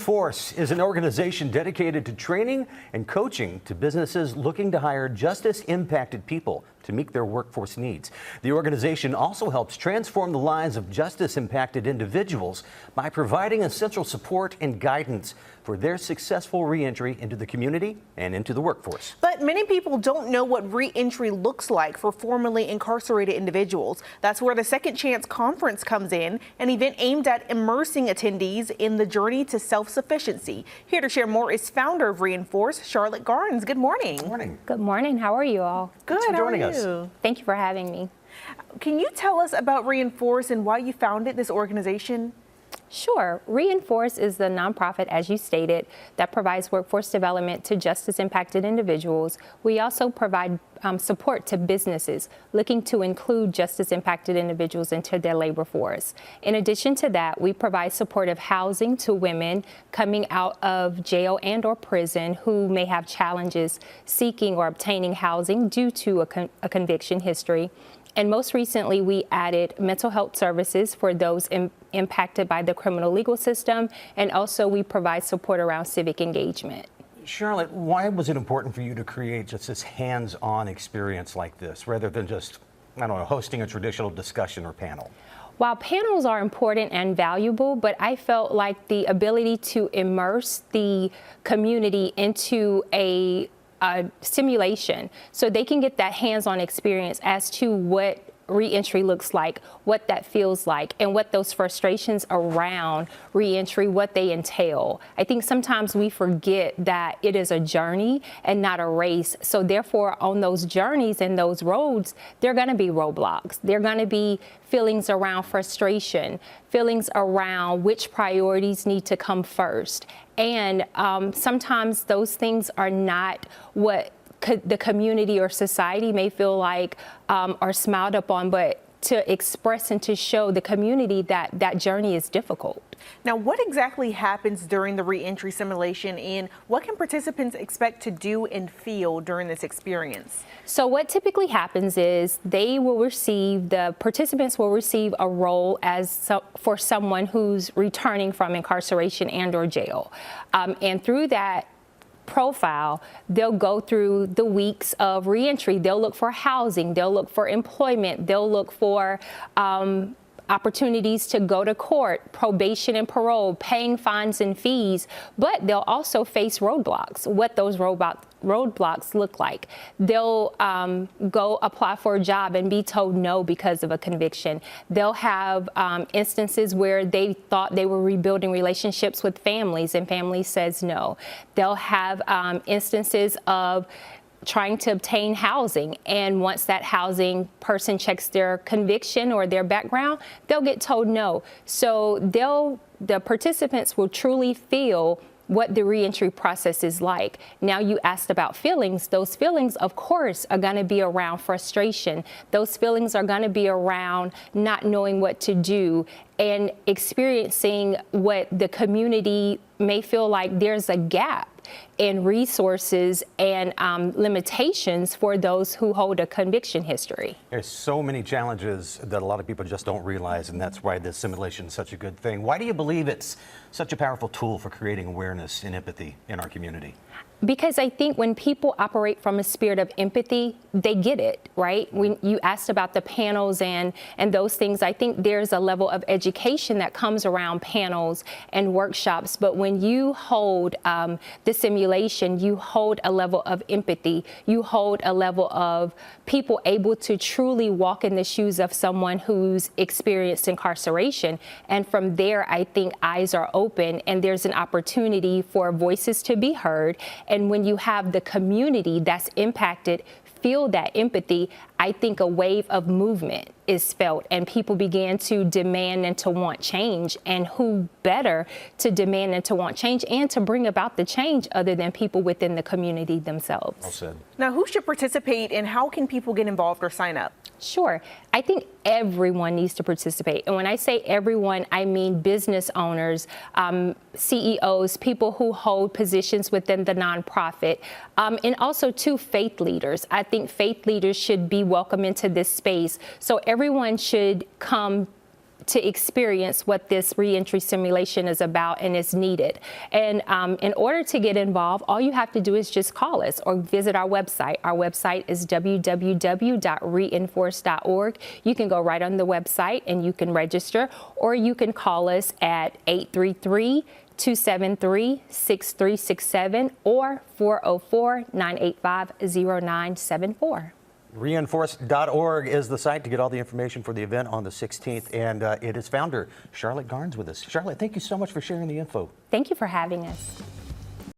Force is an organization dedicated to training and coaching to businesses looking to hire justice-impacted people to meet their workforce needs. The organization also helps transform the lives of justice-impacted individuals by providing essential support and guidance for their successful reentry into the community and into the workforce. But many people don't know what reentry looks like for formerly incarcerated individuals. That's where the Second Chance Conference comes in, an event aimed at immersing attendees in the journey to self-sufficiency. Here to share more is founder of Reinforce, Charlotte Garnes. Good morning. Good morning. Good morning. How are you all? Good. Thanks for joining us. Thank you for having me. Can you tell us about Reinforce and why you founded this organization? Sure. Reinforce is the nonprofit, as you stated, that provides workforce development to justice-impacted individuals. We also provide support to businesses looking to include justice-impacted individuals into their labor force. In addition to that, we provide supportive housing to women coming out of jail and or prison who may have challenges seeking or obtaining housing due to a conviction history. And most recently, we added mental health services for those impacted by the criminal legal system, and also we provide support around civic engagement. Charlotte, why was it important for you to create just this hands-on experience like this, rather than just, I don't know, hosting a traditional discussion or panel? While panels are important and valuable, but I felt like the ability to immerse the community into a simulation so they can get that hands-on experience as to what reentry looks like, what that feels like, and what those frustrations around reentry, what they entail. I think sometimes we forget that it is a journey and not a race. So therefore, on those journeys and those roads, there are going to be roadblocks. There are going to be feelings around frustration, feelings around which priorities need to come first. And sometimes those things are not what the community or society may feel like are smiled upon, but to express and to show the community that that journey is difficult. Now, what exactly happens during the reentry simulation, and what can participants expect to do and feel during this experience? So what typically happens is the participants will receive a role for someone who's returning from incarceration and or jail. And through that profile, they'll go through the weeks of reentry. They'll look for housing, they'll look for employment, they'll look for opportunities to go to court, probation and parole, paying fines and fees, but they'll also face roadblocks, what those roadblocks look like. They'll go apply for a job and be told no because of a conviction. They'll have instances where they thought they were rebuilding relationships with families and family says no. They'll have instances of trying to obtain housing, and once that housing person checks their conviction or their background, they'll get told no. So the participants will truly feel what the reentry process is like. Now, you asked about feelings. Those feelings, of course, are going to be around frustration. Those feelings are going to be around not knowing what to do and experiencing what the community may feel like there's a gap in resources and limitations for those who hold a conviction history. There's so many challenges that a lot of people just don't realize, and that's why this simulation is such a good thing. Why do you believe it's such a powerful tool for creating awareness and empathy in our community? Because I think when people operate from a spirit of empathy, they get it, right? When you asked about the panels and those things, I think there's a level of education that comes around panels and workshops. But when you hold the simulation, you hold a level of empathy. You hold a level of people able to truly walk in the shoes of someone who's experienced incarceration. And from there, I think eyes are open and there's an opportunity for voices to be heard. And when you have the community that's impacted feel that empathy, I think a wave of movement is felt and people began to demand and to want change. And who better to demand and to want change and to bring about the change other than people within the community themselves? Well said. Now, who should participate and how can people get involved or sign up? Sure. I think everyone needs to participate. And when I say everyone, I mean business owners, CEOs, people who hold positions within the nonprofit, and also too faith leaders. I think faith leaders should be welcome into this space. So everyone should come to experience what this reentry simulation is about and is needed. And in order to get involved, all you have to do is just call us or visit our website. Our website is www.reinforce.org. You can go right on the website and you can register, or you can call us at 833-273-6367 or 404-985-0974. Reinforce.org is the site to get all the information for the event on the 16th, and it is founder Charlotte Garnes with us. Charlotte, thank you so much for sharing the info. Thank you for having us.